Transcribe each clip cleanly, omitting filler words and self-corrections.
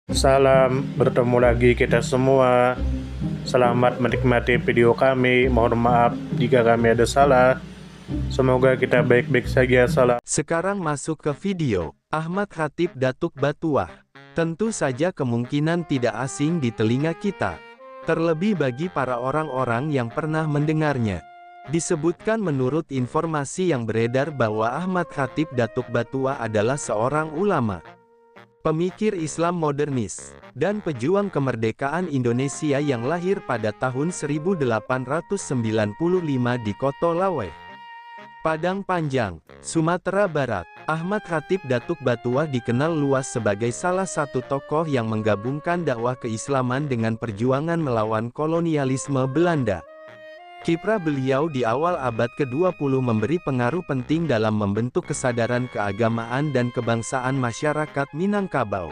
Salam, bertemu lagi kita semua. Selamat menikmati video kami. Mohon maaf jika kami ada salah. Semoga kita baik-baik saja. Salam. Sekarang masuk ke video. Ahmad Khatib Datuk Batuah. Tentu saja kemungkinan tidak asing di telinga kita. Terlebih bagi para orang-orang yang pernah mendengarnya. Disebutkan menurut informasi yang beredar bahwa Ahmad Khatib Datuk Batuah adalah seorang ulama, pemikir Islam modernis, dan pejuang kemerdekaan Indonesia yang lahir pada tahun 1895 di Koto Laweh, Padang Panjang, Sumatera Barat. Ahmad Khatib Datuk Batuah dikenal luas sebagai salah satu tokoh yang menggabungkan dakwah keislaman dengan perjuangan melawan kolonialisme Belanda. Kiprah beliau di awal abad ke-20 memberi pengaruh penting dalam membentuk kesadaran keagamaan dan kebangsaan masyarakat Minangkabau.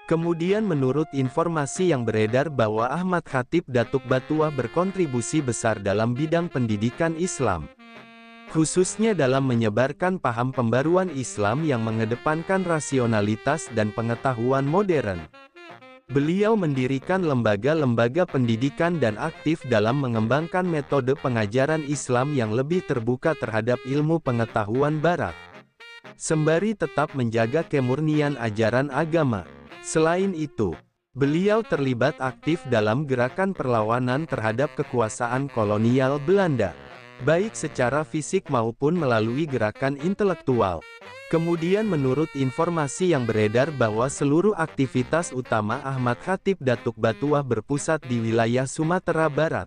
Kemudian menurut informasi yang beredar bahwa Ahmad Khatib Datuk Batuah berkontribusi besar dalam bidang pendidikan Islam, khususnya dalam menyebarkan paham pembaruan Islam yang mengedepankan rasionalitas dan pengetahuan modern. Beliau mendirikan lembaga-lembaga pendidikan dan aktif dalam mengembangkan metode pengajaran Islam yang lebih terbuka terhadap ilmu pengetahuan Barat, sembari tetap menjaga kemurnian ajaran agama. Selain itu, beliau terlibat aktif dalam gerakan perlawanan terhadap kekuasaan kolonial Belanda, baik secara fisik maupun melalui gerakan intelektual. Kemudian menurut informasi yang beredar bahwa seluruh aktivitas utama Ahmad Khatib Datuk Batuah berpusat di wilayah Sumatera Barat,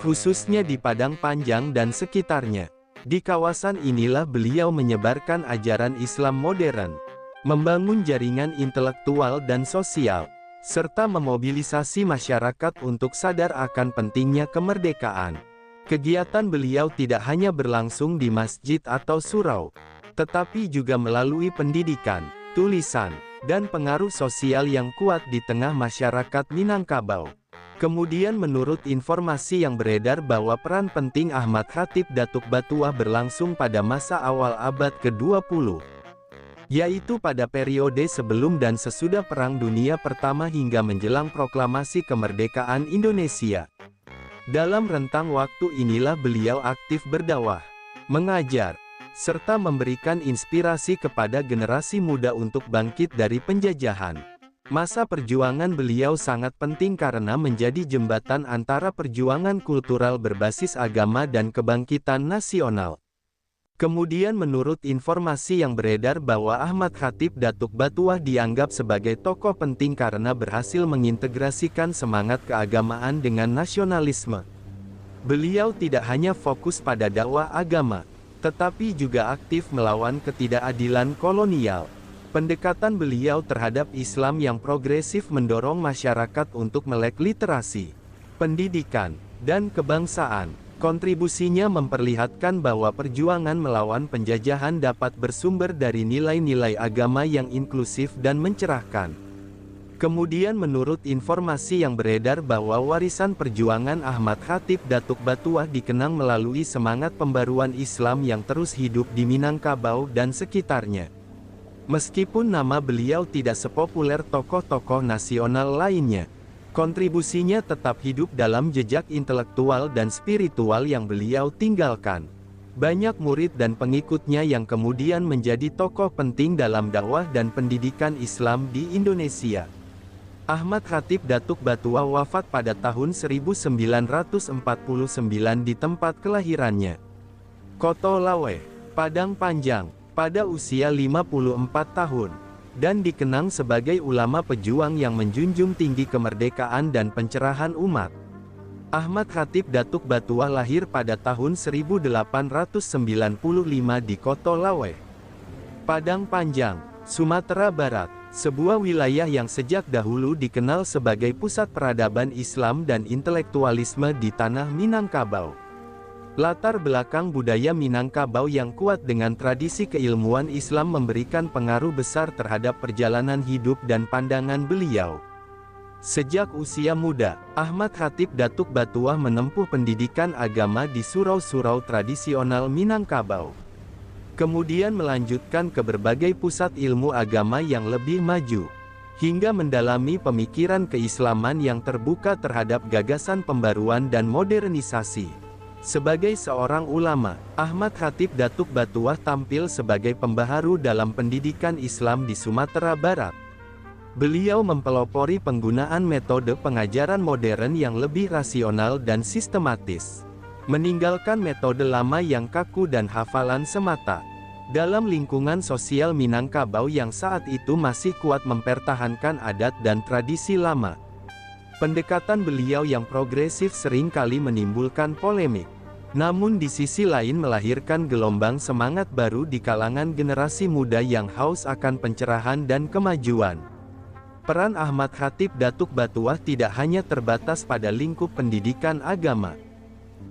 khususnya di Padang Panjang dan sekitarnya. Di kawasan inilah beliau menyebarkan ajaran Islam modern, membangun jaringan intelektual dan sosial, serta memobilisasi masyarakat untuk sadar akan pentingnya kemerdekaan. Kegiatan beliau tidak hanya berlangsung di masjid atau surau, tetapi juga melalui pendidikan, tulisan, dan pengaruh sosial yang kuat di tengah masyarakat Minangkabau. Kemudian menurut informasi yang beredar bahwa peran penting Ahmad Khatib Datuk Batuah berlangsung pada masa awal abad ke-20, yaitu pada periode sebelum dan sesudah Perang Dunia Pertama hingga menjelang proklamasi kemerdekaan Indonesia. Dalam rentang waktu inilah beliau aktif berdakwah, mengajar, serta memberikan inspirasi kepada generasi muda untuk bangkit dari penjajahan. Masa perjuangan beliau sangat penting karena menjadi jembatan antara perjuangan kultural berbasis agama dan kebangkitan nasional. Kemudian menurut informasi yang beredar bahwa Ahmad Khatib Datuk Batuah dianggap sebagai tokoh penting karena berhasil mengintegrasikan semangat keagamaan dengan nasionalisme. Beliau tidak hanya fokus pada dakwah agama, tetapi juga aktif melawan ketidakadilan kolonial. Pendekatan beliau terhadap Islam yang progresif mendorong masyarakat untuk melek literasi, pendidikan, dan kebangsaan. Kontribusinya memperlihatkan bahwa perjuangan melawan penjajahan dapat bersumber dari nilai-nilai agama yang inklusif dan mencerahkan. Kemudian menurut informasi yang beredar bahwa warisan perjuangan Ahmad Khatib Datuk Batuah dikenang melalui semangat pembaruan Islam yang terus hidup di Minangkabau dan sekitarnya. Meskipun nama beliau tidak sepopuler tokoh-tokoh nasional lainnya, kontribusinya tetap hidup dalam jejak intelektual dan spiritual yang beliau tinggalkan. Banyak murid dan pengikutnya yang kemudian menjadi tokoh penting dalam dakwah dan pendidikan Islam di Indonesia. Ahmad Khatib Datuk Batuah wafat pada tahun 1949 di tempat kelahirannya, Koto Laweh, Padang Panjang, pada usia 54 tahun, dan dikenang sebagai ulama pejuang yang menjunjung tinggi kemerdekaan dan pencerahan umat. Ahmad Khatib Datuk Batuah lahir pada tahun 1895 di Koto Laweh, Padang Panjang, Sumatera Barat, sebuah wilayah yang sejak dahulu dikenal sebagai pusat peradaban Islam dan intelektualisme di tanah Minangkabau. Latar belakang budaya Minangkabau yang kuat dengan tradisi keilmuan Islam memberikan pengaruh besar terhadap perjalanan hidup dan pandangan beliau. Sejak usia muda, Ahmad Khatib Datuk Batuah menempuh pendidikan agama di surau-surau tradisional Minangkabau. Kemudian melanjutkan ke berbagai pusat ilmu agama yang lebih maju. hingga mendalami pemikiran keislaman yang terbuka terhadap gagasan pembaruan dan modernisasi. Sebagai seorang ulama, Ahmad Khatib Datuk Batuah tampil sebagai pembaharu dalam pendidikan Islam di Sumatera Barat. Beliau mempelopori penggunaan metode pengajaran modern yang lebih rasional dan sistematis, meninggalkan metode lama yang kaku dan hafalan semata. Dalam lingkungan sosial Minangkabau yang saat itu masih kuat mempertahankan adat dan tradisi lama, pendekatan beliau yang progresif seringkali menimbulkan polemik. Namun di sisi lain melahirkan gelombang semangat baru di kalangan generasi muda yang haus akan pencerahan dan kemajuan. Peran Ahmad Khatib Datuk Batuah tidak hanya terbatas pada lingkup pendidikan agama,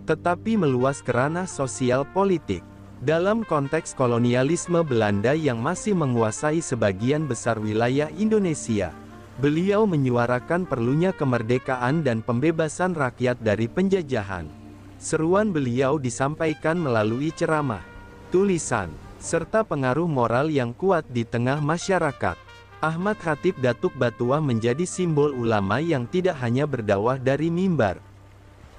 tetapi meluas ke ranah sosial politik. Dalam konteks kolonialisme Belanda yang masih menguasai sebagian besar wilayah Indonesia, beliau menyuarakan perlunya kemerdekaan dan pembebasan rakyat dari penjajahan. Seruan beliau disampaikan melalui ceramah, tulisan, serta pengaruh moral yang kuat di tengah masyarakat. Ahmad Khatib Datuk Batuah menjadi simbol ulama yang tidak hanya berdakwah dari mimbar,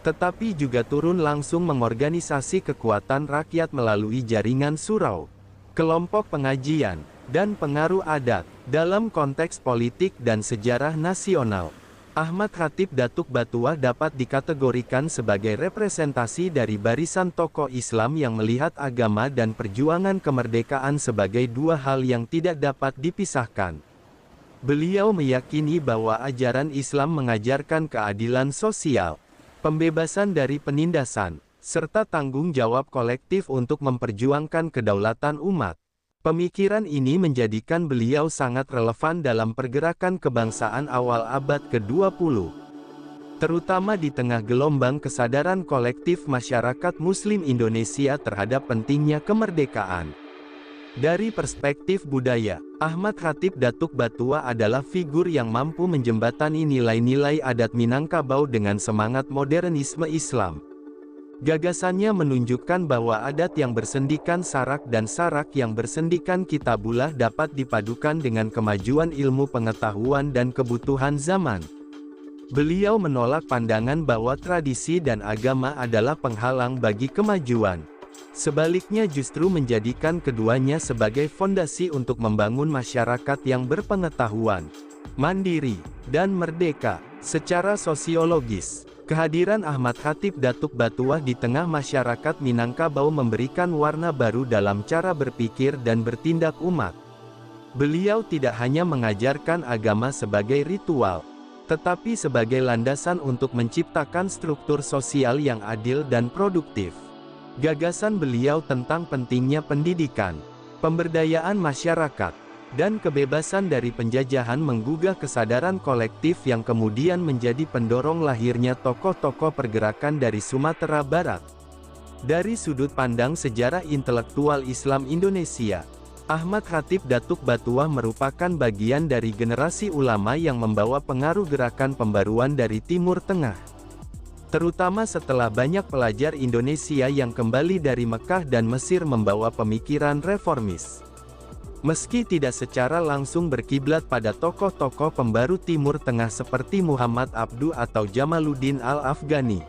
tetapi juga turun langsung mengorganisasi kekuatan rakyat melalui jaringan surau, kelompok pengajian, dan pengaruh adat. Dalam konteks politik dan sejarah nasional, Ahmad Khatib Datuk Batuah dapat dikategorikan sebagai representasi dari barisan tokoh Islam yang melihat agama dan perjuangan kemerdekaan sebagai dua hal yang tidak dapat dipisahkan. Beliau meyakini bahwa ajaran Islam mengajarkan keadilan sosial, pembebasan dari penindasan, serta tanggung jawab kolektif untuk memperjuangkan kedaulatan umat. Pemikiran ini menjadikan beliau sangat relevan dalam pergerakan kebangsaan awal abad ke-20, terutama di tengah gelombang kesadaran kolektif masyarakat Muslim Indonesia terhadap pentingnya kemerdekaan. Dari perspektif budaya, Ahmad Khatib Datuk Batuah adalah figur yang mampu menjembatani nilai-nilai adat Minangkabau dengan semangat modernisme Islam. Gagasannya menunjukkan bahwa adat yang bersendikan sarak dan sarak yang bersendikan kitabullah dapat dipadukan dengan kemajuan ilmu pengetahuan dan kebutuhan zaman. Beliau menolak pandangan bahwa tradisi dan agama adalah penghalang bagi kemajuan. Sebaliknya justru menjadikan keduanya sebagai fondasi untuk membangun masyarakat yang berpengetahuan, mandiri, dan merdeka. Secara sosiologis, kehadiran Ahmad Khatib Datuk Batuah di tengah masyarakat Minangkabau memberikan warna baru dalam cara berpikir dan bertindak umat. Beliau tidak hanya mengajarkan agama sebagai ritual, tetapi sebagai landasan untuk menciptakan struktur sosial yang adil dan produktif. Gagasan beliau tentang pentingnya pendidikan, pemberdayaan masyarakat, dan kebebasan dari penjajahan menggugah kesadaran kolektif yang kemudian menjadi pendorong lahirnya tokoh-tokoh pergerakan dari Sumatera Barat. Dari sudut pandang sejarah intelektual Islam Indonesia, Ahmad Khatib Datuk Batuah merupakan bagian dari generasi ulama yang membawa pengaruh gerakan pembaruan dari Timur Tengah, terutama setelah banyak pelajar Indonesia yang kembali dari Mekah dan Mesir membawa pemikiran reformis. Meski tidak secara langsung berkiblat pada tokoh-tokoh pembaru Timur Tengah seperti Muhammad Abduh atau Jamaluddin Al-Afghani,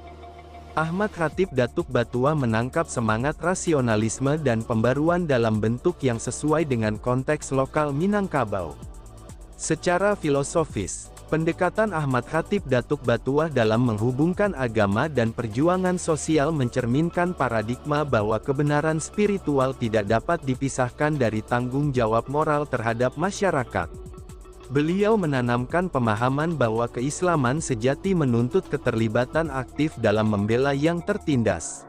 Ahmad Khatib Datuk Batuah menangkap semangat rasionalisme dan pembaruan dalam bentuk yang sesuai dengan konteks lokal Minangkabau. Secara filosofis, pendekatan Ahmad Khatib Datuk Batuah dalam menghubungkan agama dan perjuangan sosial mencerminkan paradigma bahwa kebenaran spiritual tidak dapat dipisahkan dari tanggung jawab moral terhadap masyarakat. Beliau menanamkan pemahaman bahwa keislaman sejati menuntut keterlibatan aktif dalam membela yang tertindas,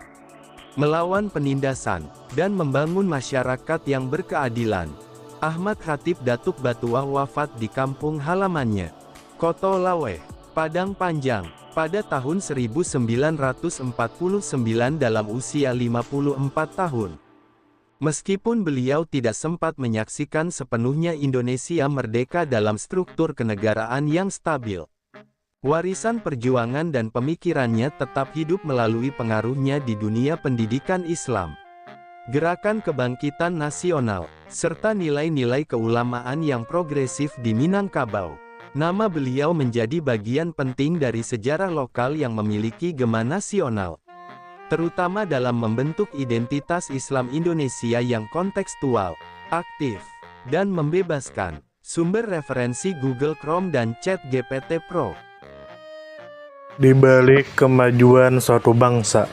melawan penindasan, dan membangun masyarakat yang berkeadilan. Ahmad Khatib Datuk Batuah wafat di kampung halamannya, Koto Laweh, Padang Panjang, pada tahun 1949 dalam usia 54 tahun. Meskipun beliau tidak sempat menyaksikan sepenuhnya Indonesia merdeka dalam struktur kenegaraan yang stabil, warisan perjuangan dan pemikirannya tetap hidup melalui pengaruhnya di dunia pendidikan Islam. gerakan kebangkitan nasional, serta nilai-nilai keulamaan yang progresif di Minangkabau. Nama beliau menjadi bagian penting dari sejarah lokal yang memiliki gema nasional, terutama dalam membentuk identitas Islam Indonesia yang kontekstual, aktif, dan membebaskan. Sumber referensi Google Chrome dan ChatGPT Pro. Di balik kemajuan suatu bangsa,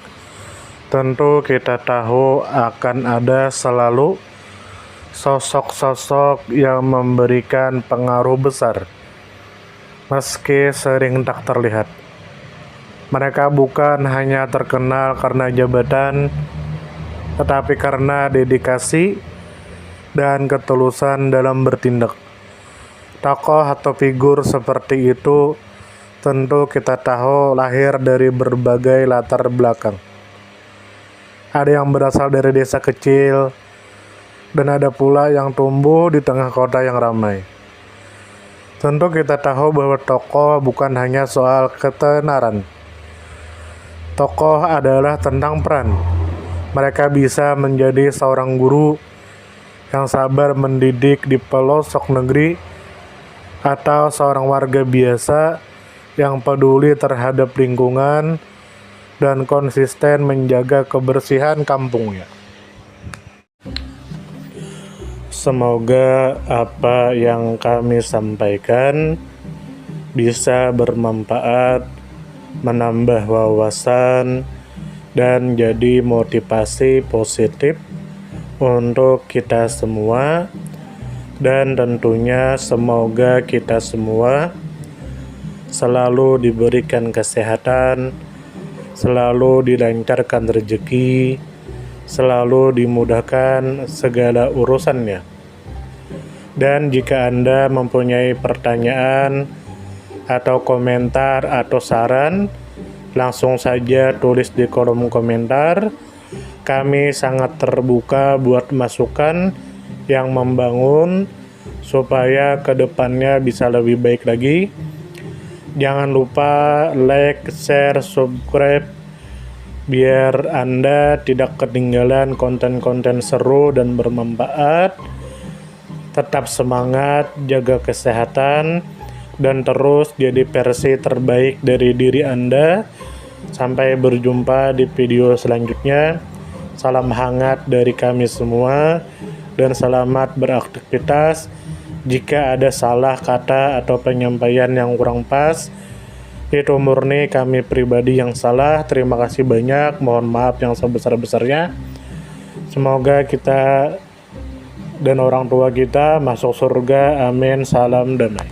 tentu kita tahu akan ada selalu sosok-sosok yang memberikan pengaruh besar, meski sering tak terlihat. Mereka bukan hanya terkenal karena jabatan, tetapi karena dedikasi dan ketulusan dalam bertindak. Tokoh atau figur seperti itu tentu kita tahu lahir dari berbagai latar belakang. Ada yang berasal dari desa kecil, dan ada pula yang tumbuh di tengah kota yang ramai. Tentu kita tahu bahwa tokoh bukan hanya soal ketenaran. Tokoh adalah tentang peran. Mereka bisa menjadi seorang guru yang sabar mendidik di pelosok negeri, atau seorang warga biasa yang peduli terhadap lingkungan dan konsisten menjaga kebersihan kampungnya. Semoga apa yang kami sampaikan bisa bermanfaat, menambah wawasan, dan jadi motivasi positif untuk kita semua. Dan tentunya semoga kita semua selalu diberikan kesehatan, selalu dilancarkan rezeki, selalu dimudahkan segala urusannya. Dan jika Anda mempunyai pertanyaan atau komentar atau saran, langsung saja tulis di kolom komentar. Kami sangat terbuka buat masukan yang membangun supaya kedepannya bisa lebih baik lagi. Jangan lupa like, share, subscribe biar Anda tidak ketinggalan konten-konten seru dan bermanfaat. Tetap semangat, jaga kesehatan, dan terus jadi versi terbaik dari diri Anda. Sampai berjumpa di video selanjutnya. Salam hangat dari kami semua. Dan selamat beraktivitas. Jika ada salah kata atau penyampaian yang kurang pas, itu murni kami pribadi yang salah. Terima kasih banyak, mohon maaf yang sebesar-besarnya. Semoga kita dan orang tua kita masuk surga, amin, salam damai.